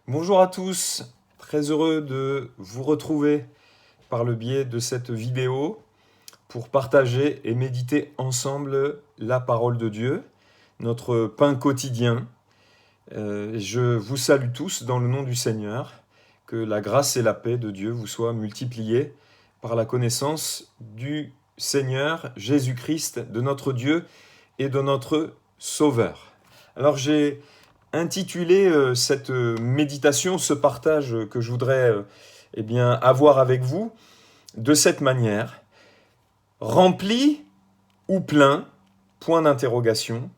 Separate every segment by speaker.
Speaker 1: Bonjour à tous, très heureux de vous retrouver par le biais de cette vidéo pour partager et méditer ensemble la parole de Dieu, notre pain quotidien. Je vous salue tous dans le nom du Seigneur, que la grâce et la paix de Dieu vous soient multipliées par la connaissance du Seigneur Jésus-Christ, de notre Dieu et de notre Sauveur. Alors j'ai intitulé cette méditation, ce partage que je voudrais avoir avec vous de cette manière. Rempli ou plein, point d'interrogation,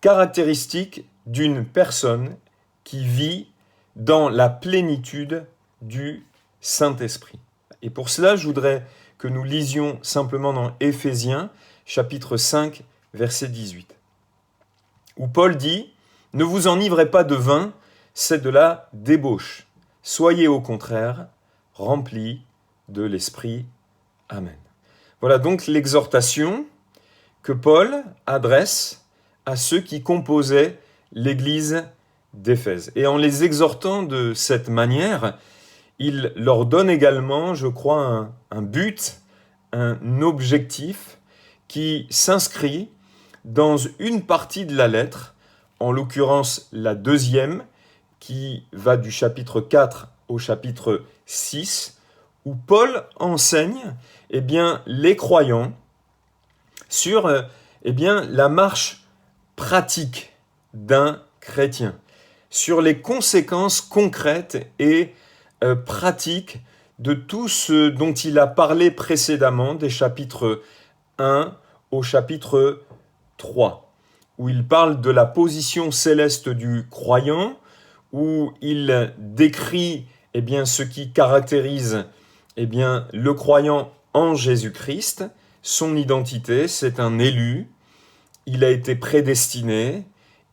Speaker 1: caractéristique d'une personne qui vit dans la plénitude du Saint-Esprit. Et pour cela, je voudrais que nous lisions simplement dans Éphésiens, chapitre 5, verset 18, où Paul dit « Ne vous enivrez pas de vin, c'est de la débauche. Soyez au contraire remplis de l'Esprit. Amen. » Voilà donc l'exhortation que Paul adresse à ceux qui composaient l'Église d'Éphèse. Et en les exhortant de cette manière, il leur donne également, je crois, un but, un objectif qui s'inscrit dans une partie de la lettre, en l'occurrence la deuxième, qui va du chapitre 4 au chapitre 6, où Paul enseigne les croyants sur la marche pratique d'un chrétien, sur les conséquences concrètes et pratiques de tout ce dont il a parlé précédemment, des chapitres 1 au chapitre 3, où il parle de la position céleste du croyant, où il décrit ce qui caractérise le croyant en Jésus-Christ, son identité, c'est un élu, il a été prédestiné,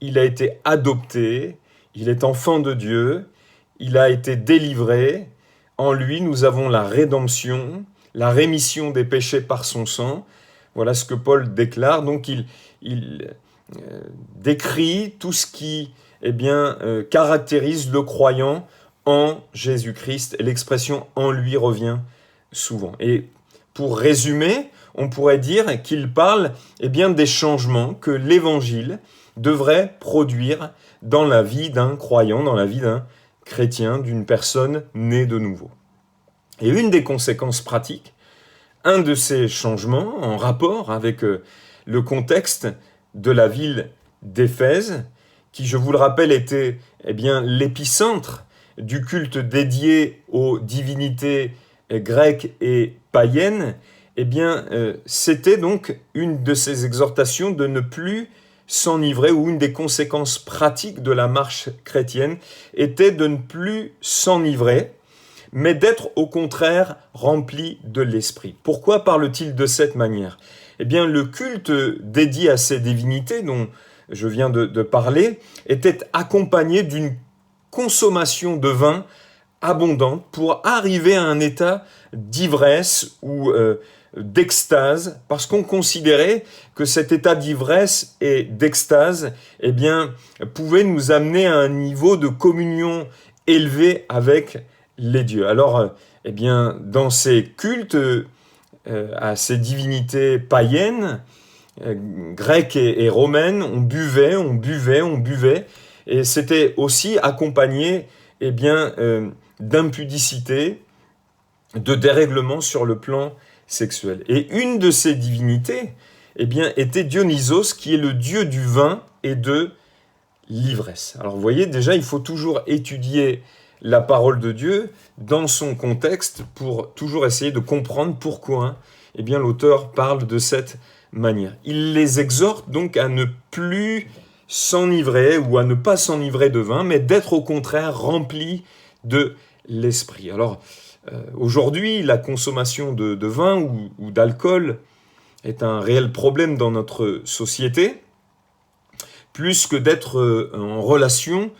Speaker 1: il a été adopté, il est enfant de Dieu, il a été délivré, en lui nous avons la rédemption, la rémission des péchés par son sang. Voilà ce que Paul déclare, donc il décrit tout ce qui caractérise le croyant en Jésus-Christ, et l'expression « en lui » revient souvent. Et pour résumer, on pourrait dire qu'il parle des changements que l'Évangile devrait produire dans la vie d'un croyant, dans la vie d'un chrétien, d'une personne née de nouveau. Et une des conséquences pratiques, un de ces changements en rapport avec le contexte de la ville d'Éphèse, qui, je vous le rappelle, était l'épicentre du culte dédié aux divinités grecques et païennes, c'était donc une de ces exhortations de ne plus s'enivrer, ou une des conséquences pratiques de la marche chrétienne était de ne plus s'enivrer, mais d'être au contraire rempli de l'Esprit. Pourquoi parle-t-il de cette manière ? Le culte dédié à ces divinités dont je viens de parler était accompagné d'une consommation de vin abondante pour arriver à un état d'ivresse ou d'extase, parce qu'on considérait que cet état d'ivresse et d'extase pouvait nous amener à un niveau de communion élevé avec les dieux. Alors, dans ces cultes à ces divinités païennes, grecques et romaines, on buvait, et c'était aussi accompagné d'impudicité, de dérèglement sur le plan sexuel. Et une de ces divinités était Dionysos, qui est le dieu du vin et de l'ivresse. Alors vous voyez, déjà, il faut toujours étudier la parole de Dieu dans son contexte pour toujours essayer de comprendre pourquoi l'auteur parle de cette manière. Il les exhorte donc à ne plus s'enivrer ou à ne pas s'enivrer de vin, mais d'être au contraire rempli de l'esprit. Alors, aujourd'hui, la consommation de vin ou d'alcool est un réel problème dans notre société, plus que d'être en relation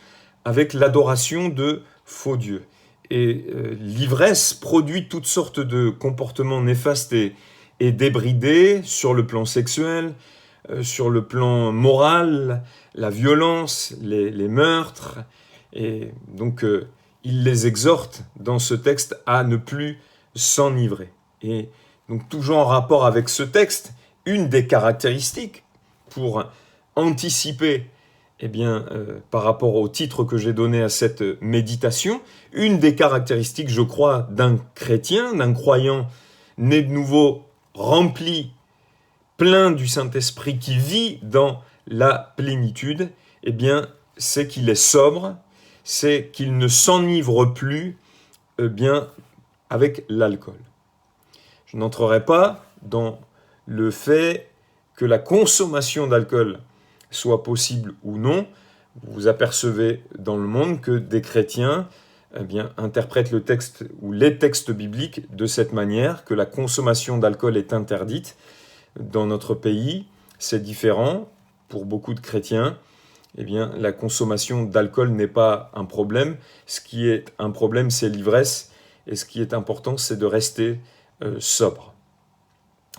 Speaker 1: avec l'adoration de faux dieux. Et l'ivresse produit toutes sortes de comportements néfastes et débridés sur le plan sexuel, sur le plan moral, la violence, les meurtres, Et donc, il les exhorte dans ce texte à ne plus s'enivrer. Et donc, toujours en rapport avec ce texte, une des caractéristiques pour anticiper, par rapport au titre que j'ai donné à cette méditation, une des caractéristiques, je crois, d'un chrétien, d'un croyant né de nouveau, rempli, plein du Saint-Esprit, qui vit dans la plénitude, c'est qu'il est sobre, c'est qu'il ne s'enivre plus avec l'alcool. Je n'entrerai pas dans le fait que la consommation d'alcool soit possible ou non. Vous apercevez dans le monde que des chrétiens interprètent le texte ou les textes bibliques de cette manière, que la consommation d'alcool est interdite. Dans notre pays, c'est différent. Pour beaucoup de chrétiens, la consommation d'alcool n'est pas un problème. Ce qui est un problème, c'est l'ivresse. Et ce qui est important, c'est de rester sobre.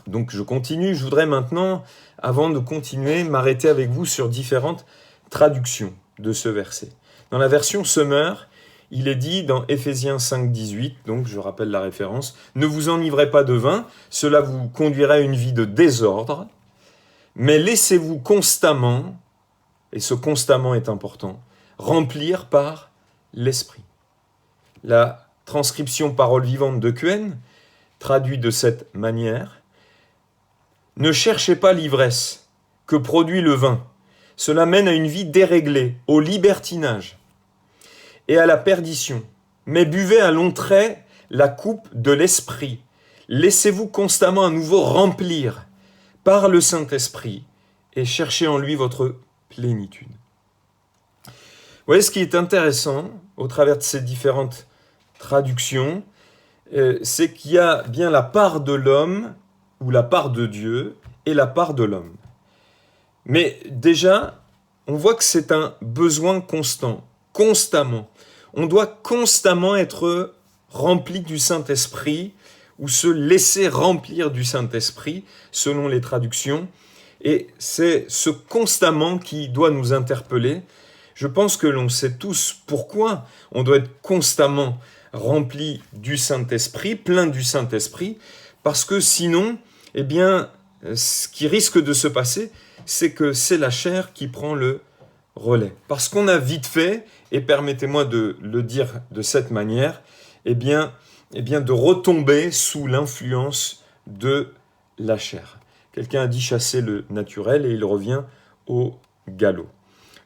Speaker 1: Donc je continue. Je voudrais maintenant, avant de continuer, m'arrêter avec vous sur différentes traductions de ce verset. Dans la version Summer, il est dit dans Éphésiens 5, 18, donc je rappelle la référence, « Ne vous enivrez pas de vin, cela vous conduira à une vie de désordre, mais laissez-vous constamment, et ce constamment est important, remplir par l'Esprit. » La transcription Parole vivante de Quen traduit de cette manière, « Ne cherchez pas l'ivresse que produit le vin, cela mène à une vie déréglée, au libertinage et à la perdition. Mais buvez à longs traits la coupe de l'esprit. Laissez-vous constamment à nouveau remplir par le Saint-Esprit et cherchez en lui votre plénitude. » Vous voyez, ce qui est intéressant au travers de ces différentes traductions, c'est qu'il y a bien la part de l'homme ou la part de Dieu et la part de l'homme. Mais déjà, on voit que c'est un besoin constant, constamment. On doit constamment être rempli du Saint-Esprit ou se laisser remplir du Saint-Esprit, selon les traductions. Et c'est ce constamment qui doit nous interpeller. Je pense que l'on sait tous pourquoi on doit être constamment rempli du Saint-Esprit, plein du Saint-Esprit, parce que sinon, ce qui risque de se passer, c'est que c'est la chair qui prend le relais. Parce qu'on a vite fait, et permettez-moi de le dire de cette manière, de retomber sous l'influence de la chair. Quelqu'un a dit chasser le naturel et il revient au galop.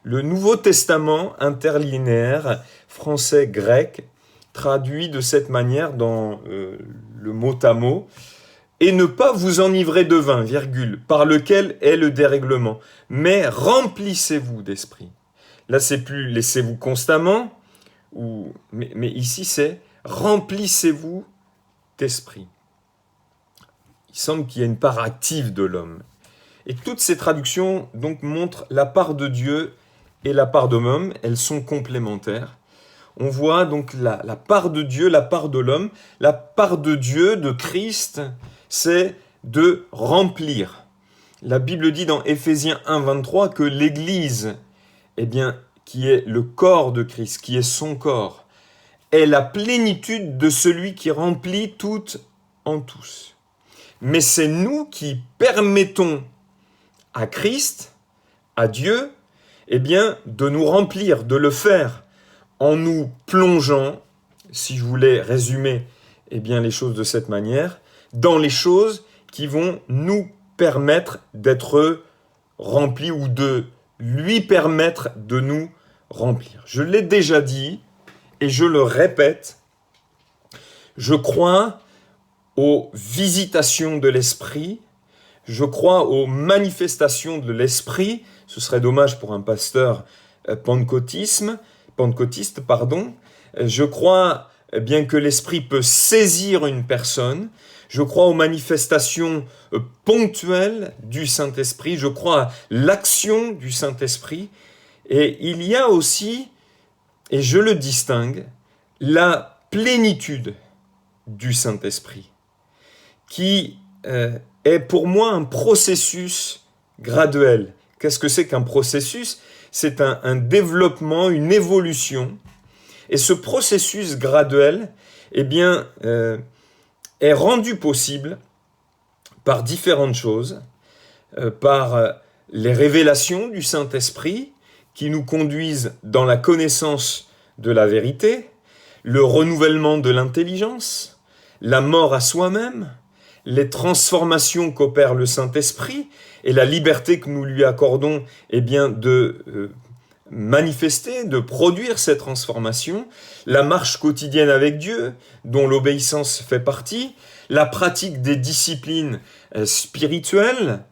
Speaker 1: Le Nouveau Testament interlinéaire français-grec traduit de cette manière dans le mot à mot, et ne pas vous enivrer de vin, par lequel est le dérèglement, mais remplissez-vous d'esprit. Là, c'est plus laissez-vous constamment, mais ici, c'est remplissez-vous d'esprit. Il semble qu'il y a une part active de l'homme. Et toutes ces traductions donc montrent la part de Dieu et la part de l'homme, elles sont complémentaires. On voit donc la part de Dieu, la part de l'homme. La part de Dieu, de Christ, c'est de remplir. La Bible dit dans Éphésiens 1, 23 que l'Église, qui est le corps de Christ, qui est son corps, est la plénitude de celui qui remplit tout en tous. Mais c'est nous qui permettons à Christ, à Dieu, de nous remplir, de le faire en nous plongeant, si je voulais résumer les choses de cette manière, dans les choses qui vont nous permettre d'être remplis ou de lui permettre de nous remplir. Je l'ai déjà dit et je le répète, je crois aux visitations de l'Esprit, je crois aux manifestations de l'Esprit. Ce serait dommage pour un pasteur pentecôtiste. Je crois bien que l'Esprit peut saisir une personne. Je crois aux manifestations ponctuelles du Saint-Esprit. Je crois à l'action du Saint-Esprit. Et il y a aussi, et je le distingue, la plénitude du Saint-Esprit, qui est pour moi un processus graduel, qu'est-ce que c'est qu'un processus? C'est un développement, une évolution. Et ce processus graduel, eh bien, est rendu possible par différentes choses, par les révélations du Saint-Esprit qui nous conduisent dans la connaissance de la vérité, le renouvellement de l'intelligence, la mort à soi-même, les transformations qu'opère le Saint-Esprit et la liberté que nous lui accordons, eh bien, de manifester, de produire ces transformations, la marche quotidienne avec Dieu, dont l'obéissance fait partie, la pratique des disciplines spirituelles,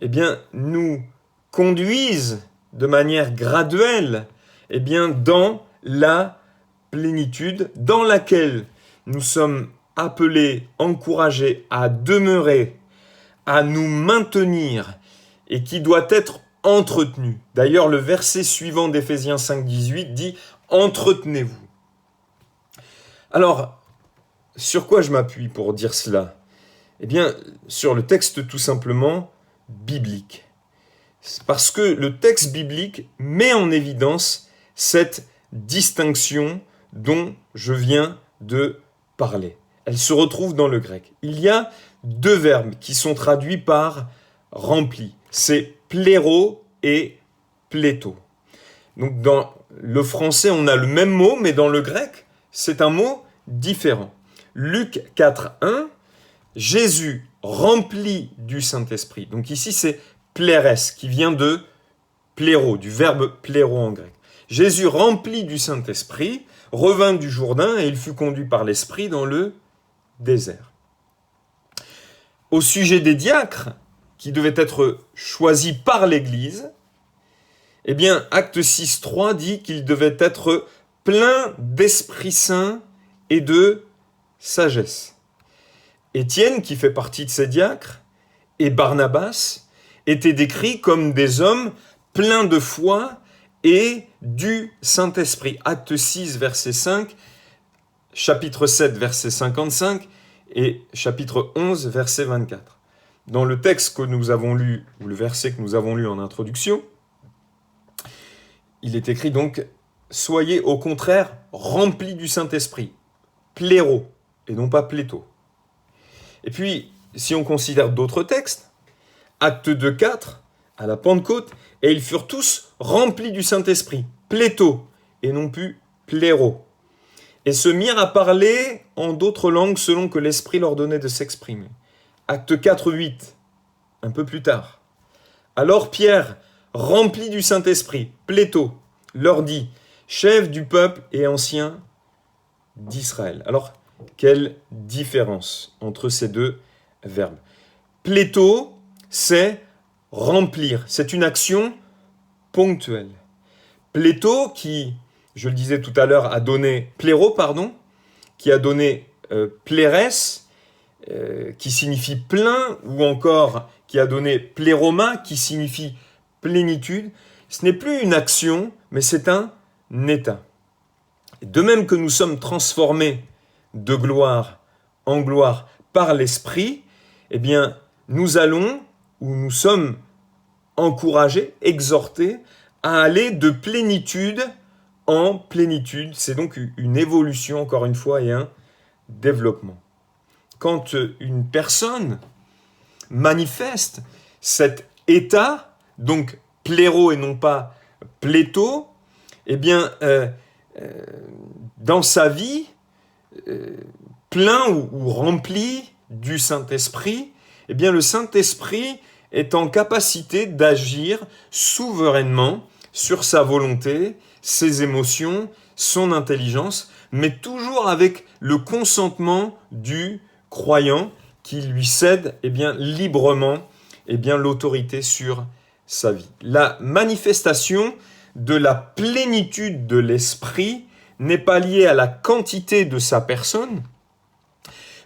Speaker 1: eh bien, nous conduisent de manière graduelle, eh bien, dans la plénitude dans laquelle nous sommes appelés, encouragés à demeurer, à nous maintenir et qui doit être entretenu. D'ailleurs, le verset suivant d'Éphésiens 5,18 dit « Entretenez-vous ». Alors, sur quoi je m'appuie pour dire cela? Eh bien, sur le texte tout simplement biblique. Parce que le texte biblique met en évidence cette distinction dont je viens de parler. Elle se retrouve dans le grec. Il y a deux verbes qui sont traduits par « rempli ». C'est « pléro » et « pléto ». Donc dans le français, on a le même mot, mais dans le grec, c'est un mot différent. Luc 4,1, Jésus rempli du Saint-Esprit. Donc ici, c'est « plérès » qui vient de « pléro », du verbe « pléro » en grec. Jésus rempli du Saint-Esprit revint du Jourdain et il fut conduit par l'Esprit dans le désert. Au sujet des diacres, qui devaient être choisis par l'Église, eh bien, Acte 6,3 dit qu'ils devaient être pleins d'Esprit Saint et de sagesse. Étienne, qui fait partie de ces diacres, et Barnabas étaient décrits comme des hommes pleins de foi et du Saint-Esprit. Acte 6, verset 5, chapitre 7, verset 55 et chapitre 11, verset 24. Dans le texte que nous avons lu, ou le verset que nous avons lu en introduction, il est écrit donc « Soyez au contraire remplis du Saint-Esprit », pléro, et non pas pléto. Et puis, si on considère d'autres textes, Acte 2, 4, à la Pentecôte, et ils furent tous remplis du Saint-Esprit, pléto, et non plus pléro, et se mirent à parler en d'autres langues selon que l'Esprit leur donnait de s'exprimer. Acte 4, 8, un peu plus tard. Alors Pierre, rempli du Saint-Esprit, pléto, leur dit, chef du peuple et ancien d'Israël. Alors, quelle différence entre ces deux verbes? Pléto, c'est remplir, c'est une action ponctuelle. Pléto, qui, je le disais tout à l'heure, a donné, pléro, pardon, qui a donné plérès, qui signifie plein, ou encore qui a donné pléroma, qui signifie plénitude, ce n'est plus une action, mais c'est un état. De même que nous sommes transformés de gloire en gloire par l'Esprit, eh bien, nous allons, ou nous sommes encouragés, exhortés, à aller de plénitude en plénitude. C'est donc une évolution, encore une fois, et un développement. Quand une personne manifeste cet état, donc pléro et non pas pléto, eh bien, dans sa vie, plein ou rempli du Saint-Esprit, eh bien, le Saint-Esprit est en capacité d'agir souverainement sur sa volonté, ses émotions, son intelligence, mais toujours avec le consentement du croyant qui lui cède eh bien, librement eh bien, l'autorité sur sa vie. La manifestation de la plénitude de l'esprit n'est pas liée à la quantité de sa personne,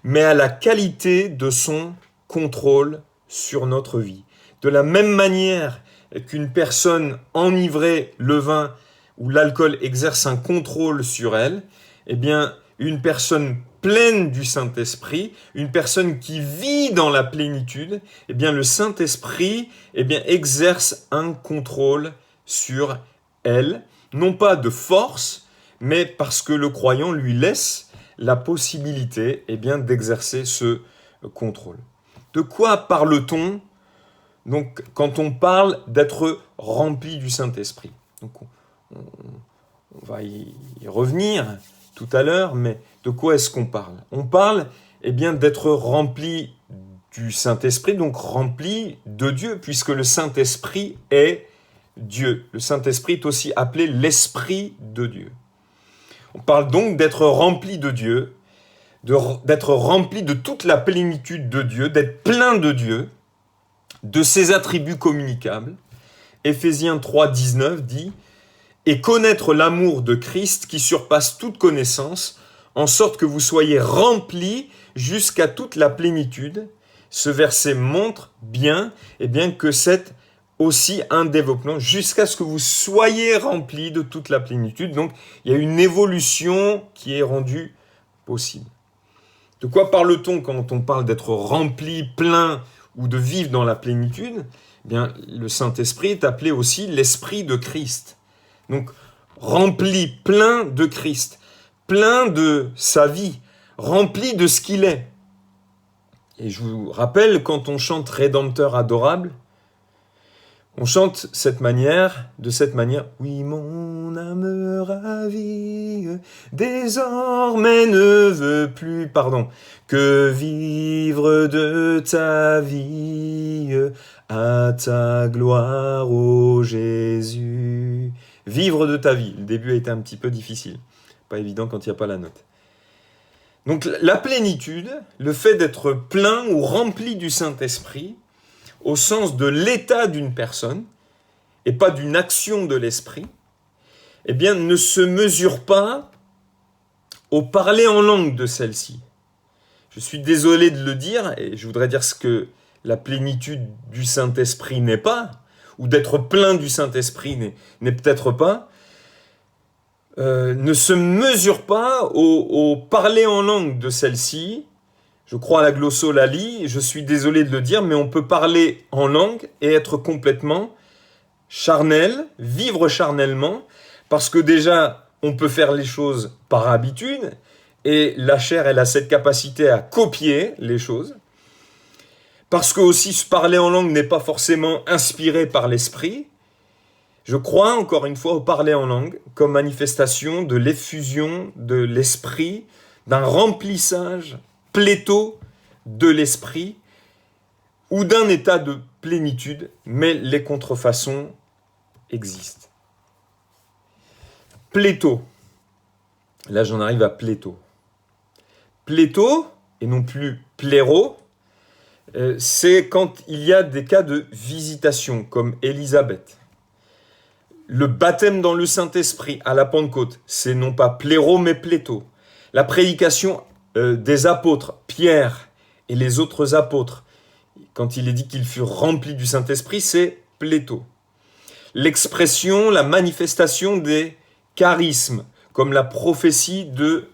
Speaker 1: mais à la qualité de son contrôle sur notre vie. De la même manière qu'une personne enivrée, le vin ou l'alcool exerce un contrôle sur elle, eh bien, une personne pleine du Saint-Esprit, une personne qui vit dans la plénitude, eh bien le Saint-Esprit exerce un contrôle sur elle, non pas de force, mais parce que le croyant lui laisse la possibilité d'exercer ce contrôle. De quoi parle-t-on donc quand on parle d'être rempli du Saint-Esprit? Donc on va y revenir tout à l'heure, mais de quoi est-ce qu'on parle? On parle d'être rempli du Saint-Esprit, donc rempli de Dieu, puisque le Saint-Esprit est Dieu. Le Saint-Esprit est aussi appelé l'Esprit de Dieu. On parle donc d'être rempli de Dieu, d'être rempli de toute la plénitude de Dieu, d'être plein de Dieu, de ses attributs communicables. Éphésiens 3,19 dit « Et connaître l'amour de Christ qui surpasse toute connaissance, en sorte que vous soyez remplis jusqu'à toute la plénitude. » Ce verset montre bien, que c'est aussi un développement jusqu'à ce que vous soyez remplis de toute la plénitude. Donc, il y a une évolution qui est rendue possible. De quoi parle-t-on quand on parle d'être rempli, plein ou de vivre dans la plénitude? Le Saint-Esprit est appelé aussi l'Esprit de Christ. Donc, rempli, plein de Christ, plein de sa vie, rempli de ce qu'il est. Et je vous rappelle, quand on chante Rédempteur adorable, on chante de cette manière, oui, mon âme ravie, désormais ne veut plus, que vivre de ta vie, à ta gloire, ô Jésus. Vivre de ta vie. Le début a été un petit peu difficile. Pas évident quand il n'y a pas la note. Donc la plénitude, le fait d'être plein ou rempli du Saint-Esprit, au sens de l'état d'une personne, et pas d'une action de l'esprit, ne se mesure pas au parler en langue de celle-ci. Je suis désolé de le dire, et je voudrais dire ce que la plénitude du Saint-Esprit n'est pas, ou d'être plein du Saint-Esprit n'est peut-être pas, ne se mesure pas au parler en langue de celle-ci. Je crois à la glossolalie, je suis désolé de le dire, mais on peut parler en langue et être complètement charnel, vivre charnellement, parce que déjà, on peut faire les choses par habitude, et la chair, elle a cette capacité à copier les choses, parce que aussi se parler en langue n'est pas forcément inspiré par l'esprit. Je crois, encore une fois, au parler en langue comme manifestation de l'effusion de l'esprit, d'un remplissage plétho de l'esprit ou d'un état de plénitude, mais les contrefaçons existent. Plétho. Là, j'en arrive à plétho. Plétho, et non plus pléro, c'est quand il y a des cas de visitation, comme Élisabeth. Le baptême dans le Saint-Esprit à la Pentecôte, c'est non pas pléro, mais plétho. La prédication des apôtres, Pierre et les autres apôtres, quand il est dit qu'ils furent remplis du Saint-Esprit, c'est plétho. L'expression, la manifestation des charismes, comme la prophétie de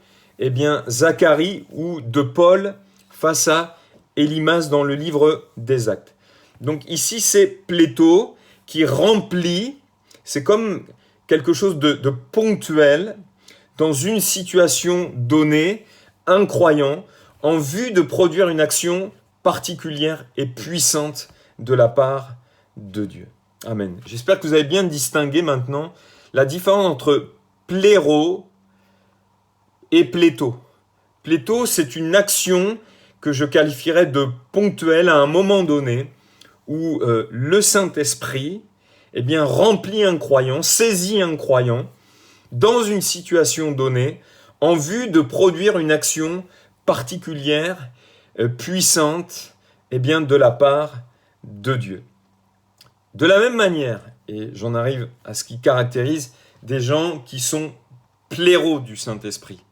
Speaker 1: Zacharie ou de Paul face à Élymas dans le livre des Actes. Donc ici, c'est plétho qui remplit, c'est comme quelque chose de ponctuel dans une situation donnée, un croyant, en vue de produire une action particulière et puissante de la part de Dieu. Amen. J'espère que vous avez bien distingué maintenant la différence entre pléro et plétho. Plétho, c'est une action que je qualifierais de ponctuelle à un moment donné où le Saint-Esprit remplit un croyant, saisit un croyant dans une situation donnée en vue de produire une action particulière, puissante, de la part de Dieu. De la même manière, et j'en arrive à ce qui caractérise des gens qui sont pléros du Saint-Esprit,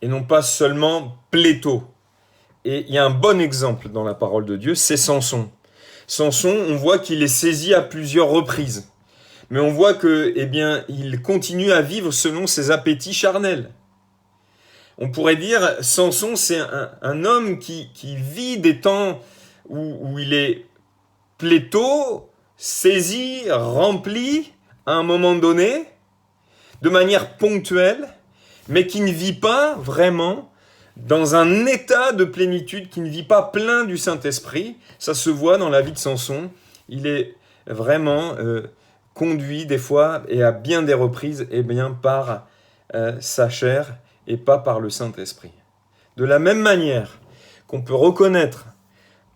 Speaker 1: et non pas seulement plétho. Et il y a un bon exemple dans la parole de Dieu, c'est Samson. Samson, on voit qu'il est saisi à plusieurs reprises. Mais on voit que, il continue à vivre selon ses appétits charnels. On pourrait dire, Samson, c'est un homme qui vit des temps où il est pléthore, saisi, rempli à un moment donné, de manière ponctuelle, mais qui ne vit pas vraiment dans un état de plénitude, qui ne vit pas plein du Saint-Esprit. Ça se voit dans la vie de Samson. Il est vraiment conduit des fois, et à bien des reprises, par sa chair et pas par le Saint-Esprit. De la même manière qu'on peut reconnaître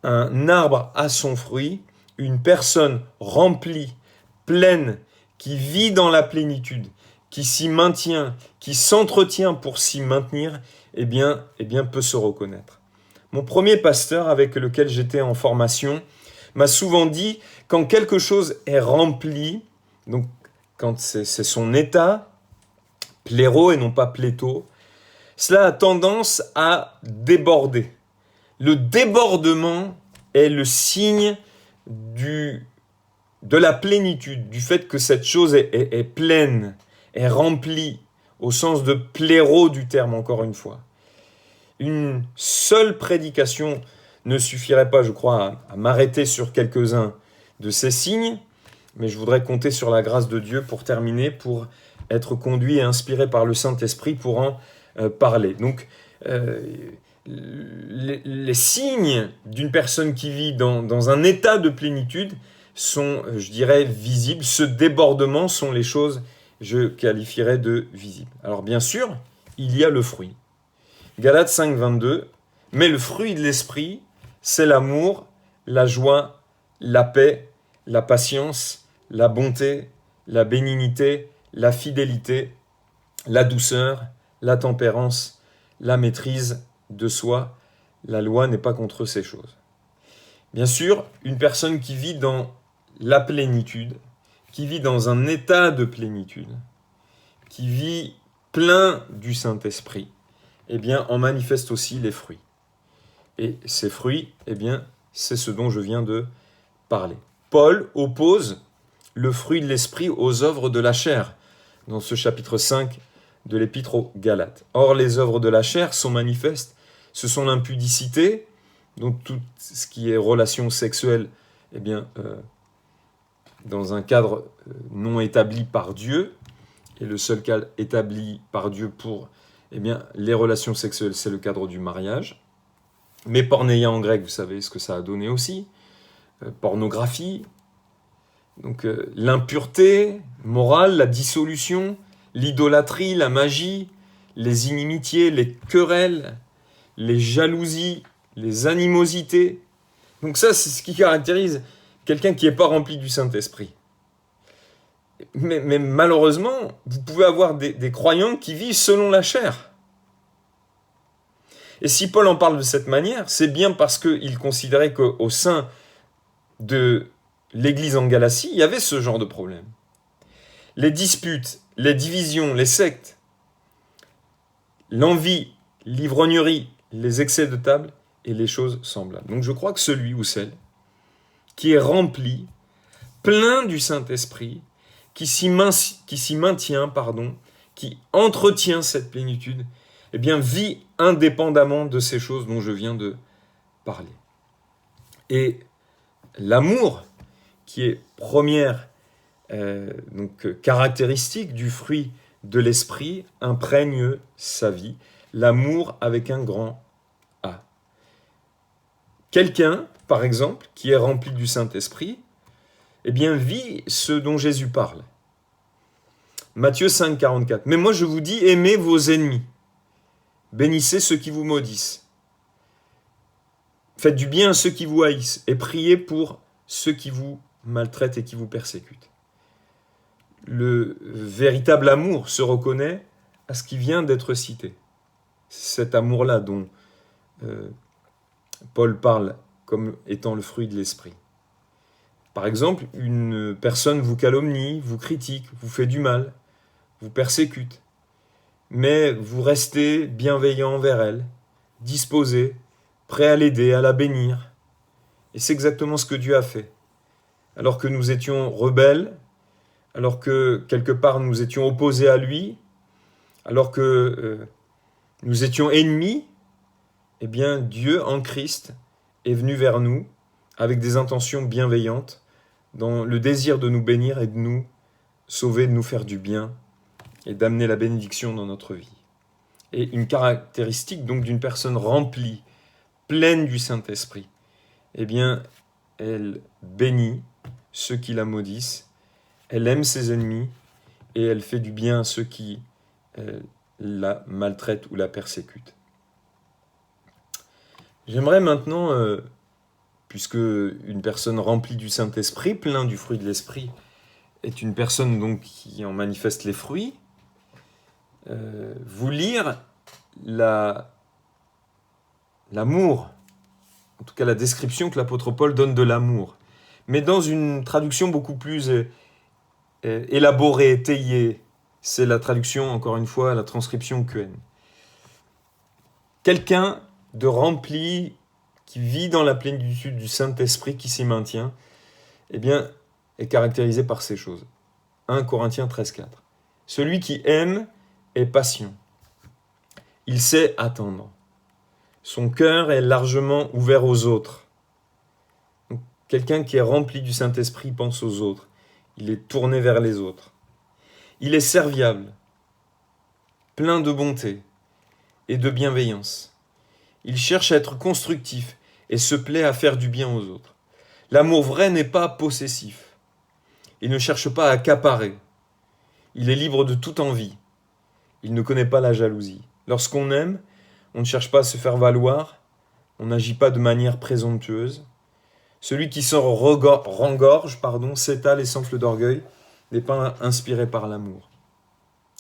Speaker 1: un arbre à son fruit, une personne remplie, pleine, qui vit dans la plénitude, qui s'y maintient, qui s'entretient pour s'y maintenir, peut se reconnaître. Mon premier pasteur avec lequel j'étais en formation m'a souvent dit, quand quelque chose est rempli, donc quand c'est son état, pléro et non pas plétho, cela a tendance à déborder. Le débordement est le signe de la plénitude, du fait que cette chose est pleine, est remplie, au sens de pléro du terme, encore une fois. Une seule prédication ne suffirait pas, je crois, à m'arrêter sur quelques-uns de ces signes, mais je voudrais compter sur la grâce de Dieu pour terminer, pour être conduit et inspiré par le Saint-Esprit pour en parler. Donc, les signes d'une personne qui vit dans un état de plénitude sont, je dirais, visibles. Ce débordement sont les choses, je qualifierais de visibles. Alors bien sûr, il y a le fruit. Galates 5, 22, mais le fruit de l'esprit, c'est l'amour, la joie, la paix, la patience, la bonté, la bénignité, la fidélité, la douceur, la tempérance, la maîtrise de soi. La loi n'est pas contre ces choses. Bien sûr, une personne qui vit dans la plénitude, qui vit dans un état de plénitude, qui vit plein du Saint-Esprit, en manifeste aussi les fruits. Et ces fruits, c'est ce dont je viens de parler. Paul oppose le fruit de l'esprit aux œuvres de la chair, dans ce chapitre 5 de l'épître aux Galates. Or, les œuvres de la chair sont manifestes. Ce sont l'impudicité, donc tout ce qui est relation sexuelle, dans un cadre non établi par Dieu, et le seul cadre établi par Dieu pour les relations sexuelles, c'est le cadre du mariage. Mais porneia en grec, vous savez ce que ça a donné aussi. Pornographie, donc l'impureté morale, la dissolution, l'idolâtrie, la magie, les inimitiés, les querelles, les jalousies, les animosités. Donc ça, c'est ce qui caractérise quelqu'un qui n'est pas rempli du Saint-Esprit. Mais malheureusement, vous pouvez avoir des croyants qui vivent selon la chair. Et si Paul en parle de cette manière, c'est bien parce qu'il considérait qu'au sein de l'Église en Galatie, il y avait ce genre de problème. Les disputes, les divisions, les sectes, l'envie, l'ivrognerie, les excès de table et les choses semblables. Donc je crois que celui ou celle qui est rempli, plein du Saint-Esprit, qui s'y maintient, qui entretient cette plénitude, vit indépendamment de ces choses dont je viens de parler. Et l'amour, qui est première caractéristique du fruit de l'esprit, imprègne sa vie. L'amour avec un grand A. Quelqu'un, par exemple, qui est rempli du Saint-Esprit, vit ce dont Jésus parle. Matthieu 5, 44. Mais moi je vous dis, aimez vos ennemis. Bénissez ceux qui vous maudissent. Faites du bien à ceux qui vous haïssent et priez pour ceux qui vous maltraitent et qui vous persécutent. Le véritable amour se reconnaît à ce qui vient d'être cité. Cet amour-là dont Paul parle comme étant le fruit de l'esprit. Par exemple, une personne vous calomnie, vous critique, vous fait du mal, vous persécute. Mais vous restez bienveillant envers elle, disposé, prêt à l'aider, à la bénir. Et c'est exactement ce que Dieu a fait. Alors que nous étions rebelles, alors que quelque part nous étions opposés à lui, alors que Nous étions ennemis, eh bien Dieu en Christ est venu vers nous avec des intentions bienveillantes, dans le désir de nous bénir et de nous sauver, de nous faire du bien et d'amener la bénédiction dans notre vie. Et une caractéristique donc d'une personne remplie, pleine du Saint-Esprit, eh bien, elle bénit ceux qui la maudissent, elle aime ses ennemis et elle fait du bien à ceux qui la maltraitent ou la persécutent. J'aimerais maintenant, puisque une personne remplie du Saint-Esprit, plein du fruit de l'Esprit, est une personne donc qui en manifeste les fruits, vous lire l'amour, en tout cas la description que l'apôtre Paul donne de l'amour, mais dans une traduction beaucoup plus élaborée, étayée. C'est la traduction, encore une fois, la transcription QN. Quelqu'un de rempli, qui vit dans la plénitude du Saint-Esprit, qui s'y maintient, eh bien, est caractérisé par ces choses. 1 Corinthiens 13,4. Celui qui aime est patient. Il sait attendre. Son cœur est largement ouvert aux autres. Donc, quelqu'un qui est rempli du Saint-Esprit pense aux autres. Il est tourné vers les autres. Il est serviable, plein de bonté et de bienveillance. Il cherche à être constructif et se plaît à faire du bien aux autres. L'amour vrai n'est pas possessif. Il ne cherche pas à accaparer. Il est libre de toute envie. Il ne connaît pas la jalousie. Lorsqu'on aime, on ne cherche pas à se faire valoir, on n'agit pas de manière présomptueuse. Celui qui s'en rengorge, s'étale et s'enfle d'orgueil, n'est pas inspiré par l'amour.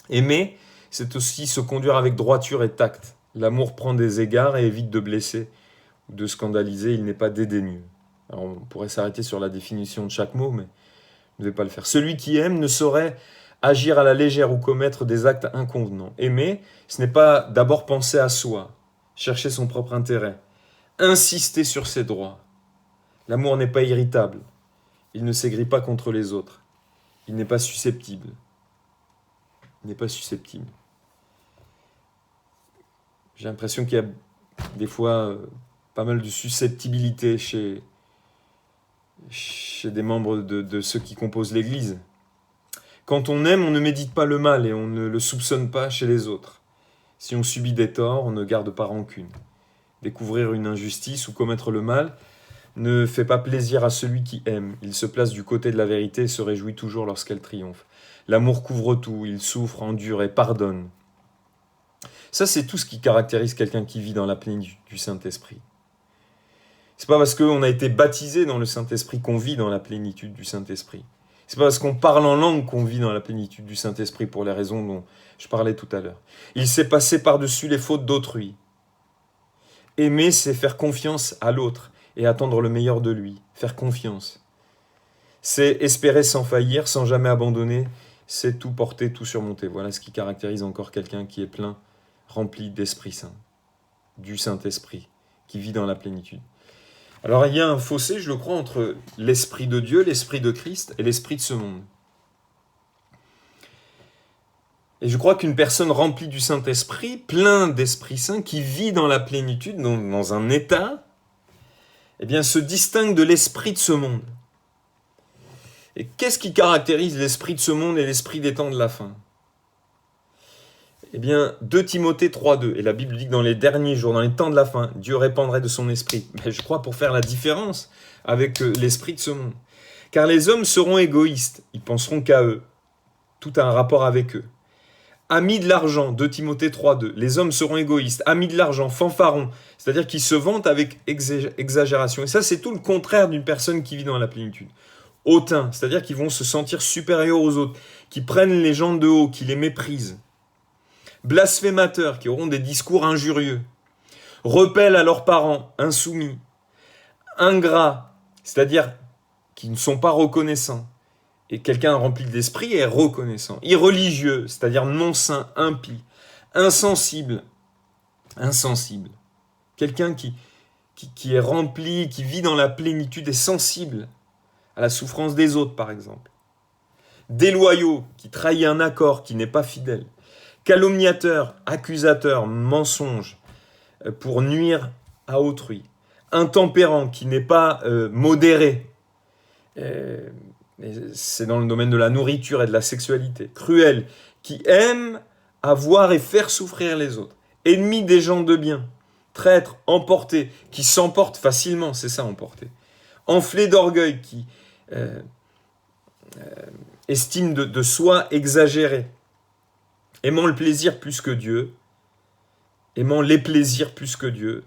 Speaker 1: Aimer, c'est aussi se conduire avec droiture et tact. L'amour prend des égards et évite de blesser ou de scandaliser, il n'est pas dédaigneux. Alors on pourrait s'arrêter sur la définition de chaque mot, mais je ne vais pas le faire. Celui qui aime ne saurait agir à la légère ou commettre des actes inconvenants. Aimer, ce n'est pas d'abord penser à soi, chercher son propre intérêt, insister sur ses droits. L'amour n'est pas irritable, il ne s'aigrit pas contre les autres, il n'est pas susceptible. Il n'est pas susceptible. J'ai l'impression qu'il y a des fois pas mal de susceptibilité chez des membres de ceux qui composent l'Église. Quand on aime, on ne médite pas le mal et on ne le soupçonne pas chez les autres. Si on subit des torts, on ne garde pas rancune. Découvrir une injustice ou commettre le mal ne fait pas plaisir à celui qui aime. Il se place du côté de la vérité et se réjouit toujours lorsqu'elle triomphe. L'amour couvre tout, il souffre, endure et pardonne. Ça, c'est tout ce qui caractérise quelqu'un qui vit dans la plénitude du Saint-Esprit. C'est pas parce qu'on a été baptisé dans le Saint-Esprit qu'on vit dans la plénitude du Saint-Esprit. C'est pas parce qu'on parle en langue qu'on vit dans la plénitude du Saint-Esprit pour les raisons dont je parlais tout à l'heure. Il sait passer par-dessus les fautes d'autrui. Aimer, c'est faire confiance à l'autre et attendre le meilleur de lui. Faire confiance. C'est espérer sans faillir, sans jamais abandonner. C'est tout porter, tout surmonter. Voilà ce qui caractérise encore quelqu'un qui est plein, rempli d'Esprit Saint, du Saint-Esprit, qui vit dans la plénitude. Alors il y a un fossé, je le crois, entre l'Esprit de Dieu, l'Esprit de Christ et l'Esprit de ce monde. Et je crois qu'une personne remplie du Saint-Esprit, plein d'Esprit Saint, qui vit dans la plénitude, dans un état, eh bien, se distingue de l'esprit de ce monde. Et qu'est-ce qui caractérise l'esprit de ce monde et l'esprit des temps de la fin ? Eh bien, 2 Timothée 3,2, et la Bible dit que dans les derniers jours, dans les temps de la fin, Dieu répandrait de son esprit. Mais je crois pour faire la différence avec l'esprit de ce monde. Car les hommes seront égoïstes, ils penseront qu'à eux. Tout a un rapport avec eux. Amis de l'argent, 2 Timothée 3,2, les hommes seront égoïstes, amis de l'argent, fanfarons, c'est-à-dire qu'ils se vantent avec exagération. Et ça, c'est tout le contraire d'une personne qui vit dans la plénitude. Hautains, c'est-à-dire qu'ils vont se sentir supérieurs aux autres, qui prennent les gens de haut, qui les méprisent. Blasphémateurs, qui auront des discours injurieux. Repellent à leurs parents, insoumis. Ingrats, c'est-à-dire qui ne sont pas reconnaissants. Et quelqu'un rempli d'esprit est reconnaissant. Irreligieux, c'est-à-dire non saint, impie. Insensible. Quelqu'un qui est rempli, qui vit dans la plénitude, est sensible à la souffrance des autres, par exemple. Déloyaux, qui trahit un accord, qui n'est pas fidèle. calomniateur, accusateur, mensonge, pour nuire à autrui, intempérant, qui n'est pas modéré, c'est dans le domaine de la nourriture et de la sexualité, cruel, qui aime avoir et faire souffrir les autres, ennemi des gens de bien, traître, emporté, qui s'emporte facilement, c'est ça emporter, enflé d'orgueil, qui estime de soi exagéré, aimant le plaisir plus que Dieu, aimant les plaisirs plus que Dieu,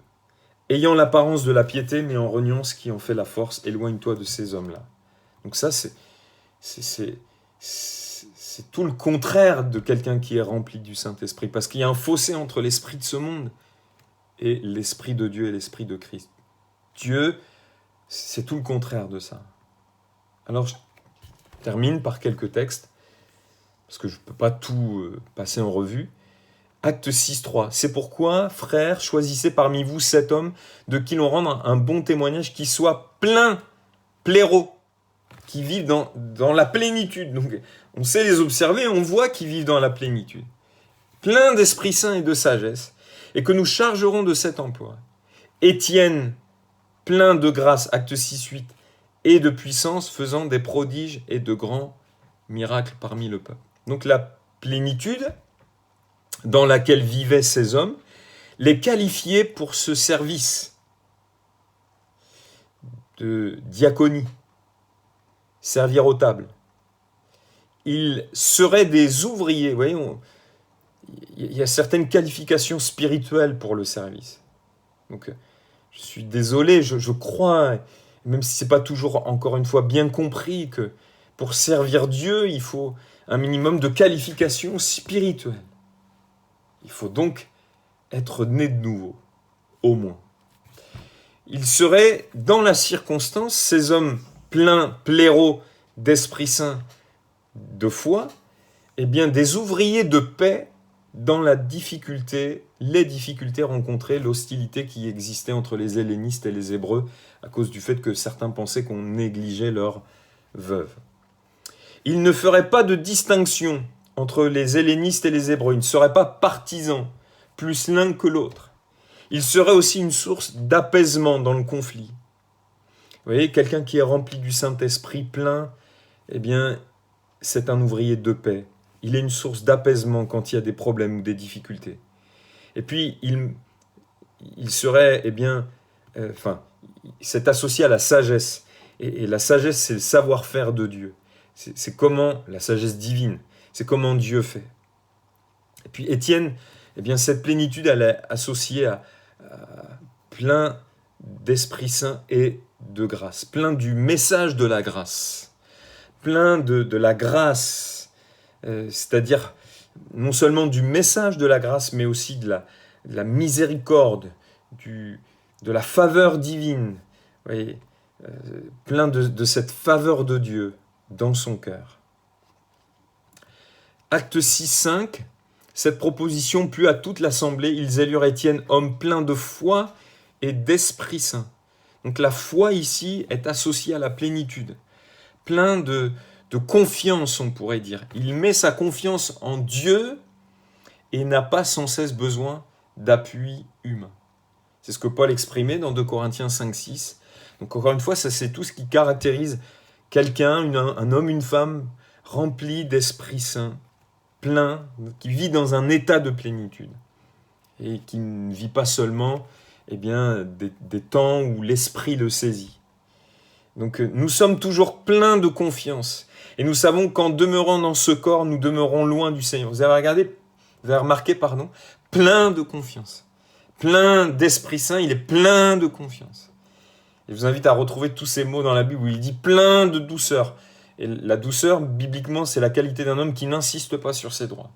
Speaker 1: ayant l'apparence de la piété, mais en reniant ce qui en fait la force, éloigne-toi de ces hommes-là. Donc ça, c'est tout le contraire de quelqu'un qui est rempli du Saint-Esprit, parce qu'il y a un fossé entre l'esprit de ce monde et l'esprit de Dieu et l'esprit de Christ. Dieu, c'est tout le contraire de ça. Alors, je termine par quelques textes, parce que je ne peux pas tout passer en revue. Acte 6.3. C'est pourquoi, frères, choisissez parmi vous 7 hommes de qui l'on rende un bon témoignage, qui soit plein, pléro, qui vivent dans la plénitude. Donc, on sait les observer, on voit qu'ils vivent dans la plénitude. Plein d'Esprit Saint et de sagesse, et que nous chargerons de cet emploi. Étienne, plein de grâce, acte 6.8, et de puissance, faisant des prodiges et de grands miracles parmi le peuple. Donc la plénitude dans laquelle vivaient ces hommes les qualifiait pour ce service de diaconie, servir aux tables. Ils seraient des ouvriers. Vous voyez, il y a certaines qualifications spirituelles pour le service. Donc, je suis désolé, je crois, même si ce n'est pas toujours, encore une fois, bien compris, que pour servir Dieu, il faut un minimum de qualifications spirituelles. Il faut donc être né de nouveau, au moins. Ils seraient, dans la circonstance, ces hommes pleins, pléros, d'Esprit Saint, de foi, eh bien, des ouvriers de paix dans la difficulté, les difficultés rencontrées, l'hostilité qui existait entre les hellénistes et les hébreux, à cause du fait que certains pensaient qu'on négligeait leurs veuves. Ils ne feraient pas de distinction entre les hellénistes et les hébreux. Ils ne seraient pas partisans, plus l'un que l'autre. Ils seraient aussi une source d'apaisement dans le conflit. Vous voyez, quelqu'un qui est rempli du Saint-Esprit plein, eh bien, c'est un ouvrier de paix. Il est une source d'apaisement quand il y a des problèmes ou des difficultés. Et puis, il serait, eh bien, c'est associé à la sagesse. Et la sagesse, c'est le savoir-faire de Dieu. C'est comment, la sagesse divine, c'est comment Dieu fait. Et puis Étienne, eh bien, cette plénitude, elle est associée à plein d'Esprit Saint et de grâce, plein du message de la grâce, plein de la grâce, c'est-à-dire non seulement du message de la grâce, mais aussi de la miséricorde, de la faveur divine, vous voyez, plein de cette faveur de Dieu dans son cœur. Acte 6.5, cette proposition plut à toute l'assemblée, ils élurent Étienne, homme plein de foi et d'Esprit Saint. Donc la foi ici est associée à la plénitude, plein de confiance, on pourrait dire. Il met sa confiance en Dieu et n'a pas sans cesse besoin d'appui humain. C'est ce que Paul exprimait dans 2 Corinthiens 5.6. Donc encore une fois, ça c'est tout ce qui caractérise quelqu'un, un homme, une femme, rempli d'Esprit Saint, plein, qui vit dans un état de plénitude et qui ne vit pas seulement des temps où l'Esprit le saisit. Donc nous sommes toujours pleins de confiance et nous savons qu'en demeurant dans ce corps, nous demeurons loin du Seigneur. Vous avez remarqué, plein de confiance, plein d'Esprit Saint, il est plein de confiance. Et je vous invite à retrouver tous ces mots dans la Bible où il dit plein de douceur. Et la douceur, bibliquement, c'est la qualité d'un homme qui n'insiste pas sur ses droits.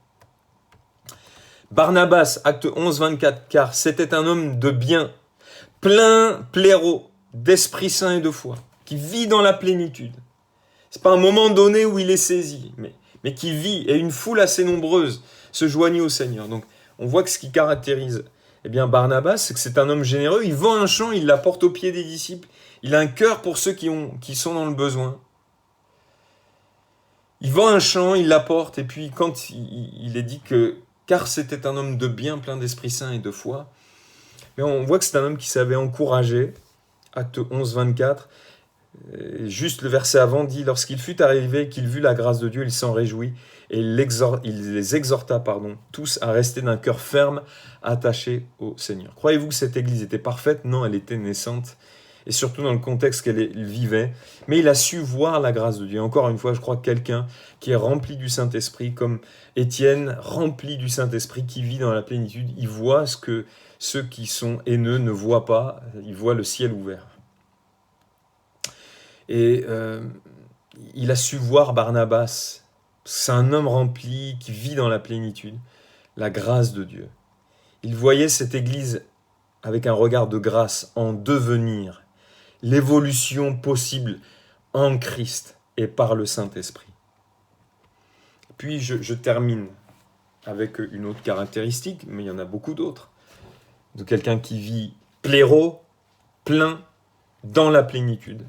Speaker 1: Barnabas, acte 11, 24, car c'était un homme de bien, plein, pléro, d'Esprit Saint et de foi, qui vit dans la plénitude. Ce n'est pas un moment donné où il est saisi, mais qui vit, et une foule assez nombreuse se joignit au Seigneur. Donc, on voit que ce qui caractérise Barnabas, c'est que c'est un homme généreux, il vend un champ, il l'apporte aux pieds des disciples, il a un cœur pour ceux qui sont dans le besoin. Il vend un champ, il l'apporte, et puis quand il est dit que car c'était un homme de bien, plein d'Esprit Saint et de foi. Mais on voit que c'est un homme qui savait encourager. Acte 11, 24. Et juste le verset avant dit, lorsqu'il fut arrivé, qu'il vit la grâce de Dieu, il s'en réjouit et il les exhorta tous à rester d'un cœur ferme, attaché au Seigneur. Croyez-vous que cette église était parfaite? Non, elle était naissante, et surtout dans le contexte qu'elle vivait. Mais il a su voir la grâce de Dieu. Encore une fois, je crois que quelqu'un qui est rempli du Saint-Esprit, comme Étienne, rempli du Saint-Esprit, qui vit dans la plénitude, il voit ce que ceux qui sont haineux ne voient pas, il voit le ciel ouvert. Et il a su voir Barnabas. C'est un homme rempli qui vit dans la plénitude, la grâce de Dieu. Il voyait cette église avec un regard de grâce en devenir, l'évolution possible en Christ et par le Saint-Esprit. Puis je termine avec une autre caractéristique, mais il y en a beaucoup d'autres, de quelqu'un qui vit pléro, plein, dans la plénitude,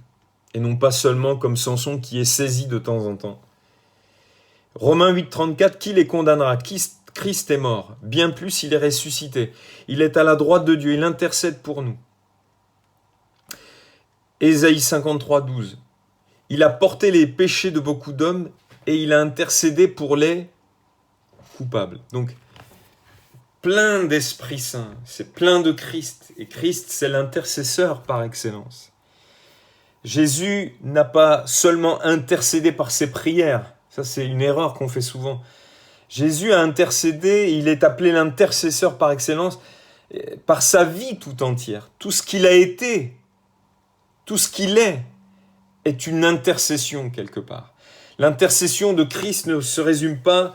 Speaker 1: et non pas seulement comme Samson qui est saisi de temps en temps. Romains 8, 34, qui les condamnera? Christ est mort, bien plus il est ressuscité. Il est à la droite de Dieu, il intercède pour nous. Ésaïe 53, 12, il a porté les péchés de beaucoup d'hommes et il a intercédé pour les coupables. Donc, plein d'Esprit Saint, c'est plein de Christ, et Christ c'est l'intercesseur par excellence. Jésus n'a pas seulement intercédé par ses prières, ça c'est une erreur qu'on fait souvent. Jésus a intercédé, il est appelé l'intercesseur par excellence, par sa vie tout entière. Tout ce qu'il a été, tout ce qu'il est une intercession quelque part. L'intercession de Christ ne se résume pas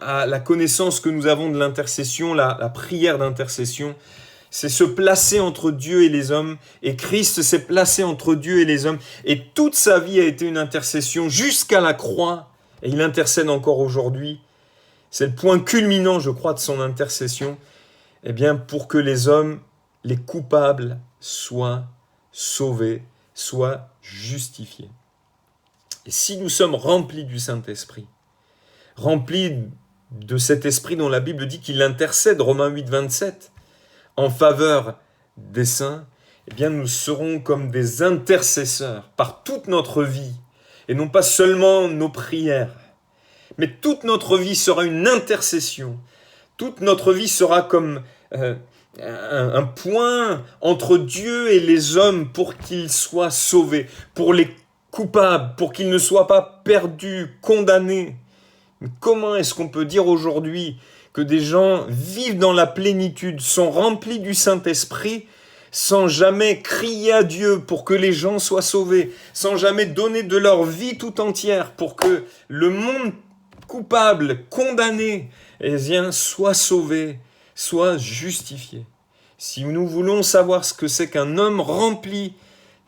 Speaker 1: à la connaissance que nous avons de l'intercession, la prière d'intercession. C'est se placer entre Dieu et les hommes, et Christ s'est placé entre Dieu et les hommes, et toute sa vie a été une intercession jusqu'à la croix, et il intercède encore aujourd'hui. C'est le point culminant, je crois, de son intercession, pour que les hommes, les coupables, soient sauvés, soient justifiés. Et si nous sommes remplis du Saint-Esprit, remplis de cet esprit dont la Bible dit qu'il intercède, Romains 8, 27, en faveur des saints, nous serons comme des intercesseurs par toute notre vie, et non pas seulement nos prières, mais toute notre vie sera une intercession. Toute notre vie sera comme un point entre Dieu et les hommes pour qu'ils soient sauvés, pour les coupables, pour qu'ils ne soient pas perdus, condamnés. Mais comment est-ce qu'on peut dire aujourd'hui que des gens vivent dans la plénitude, sont remplis du Saint-Esprit, sans jamais crier à Dieu pour que les gens soient sauvés, sans jamais donner de leur vie tout entière pour que le monde coupable, condamné, soit sauvé, soit justifié. Si nous voulons savoir ce que c'est qu'un homme rempli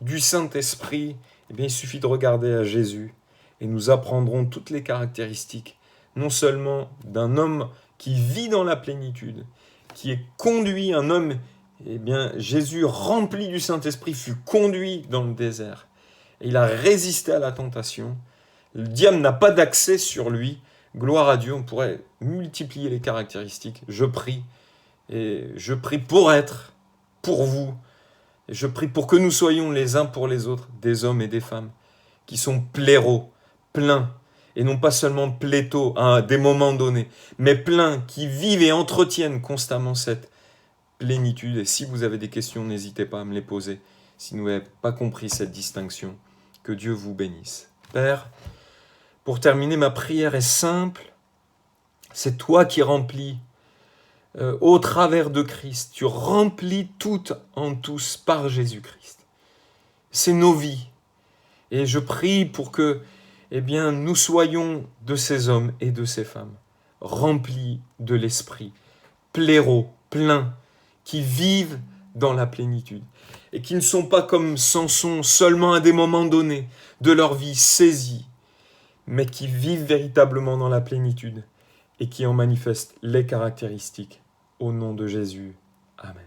Speaker 1: du Saint-Esprit, il suffit de regarder à Jésus et nous apprendrons toutes les caractéristiques, non seulement d'un homme qui vit dans la plénitude, qui est conduit, un homme, Jésus rempli du Saint-Esprit fut conduit dans le désert. Et il a résisté à la tentation. Le diable n'a pas d'accès sur lui. Gloire à Dieu, on pourrait multiplier les caractéristiques. Je prie, et je prie pour être, pour vous, et je prie pour que nous soyons les uns pour les autres, des hommes et des femmes, qui sont pléros, pleins, et non pas seulement pléthos à des moments donnés, mais pleins, qui vivent et entretiennent constamment cette plénitude. Et si vous avez des questions, n'hésitez pas à me les poser, si vous n'avez pas compris cette distinction. Que Dieu vous bénisse. Père, pour terminer, ma prière est simple. C'est toi qui remplis au travers de Christ. Tu remplis tout en tous par Jésus-Christ. C'est nos vies. Et je prie pour que nous soyons de ces hommes et de ces femmes, remplis de l'Esprit, pléros, pleins, qui vivent dans la plénitude et qui ne sont pas comme Samson seulement à des moments donnés de leur vie saisis, mais qui vivent véritablement dans la plénitude et qui en manifestent les caractéristiques. Au nom de Jésus. Amen.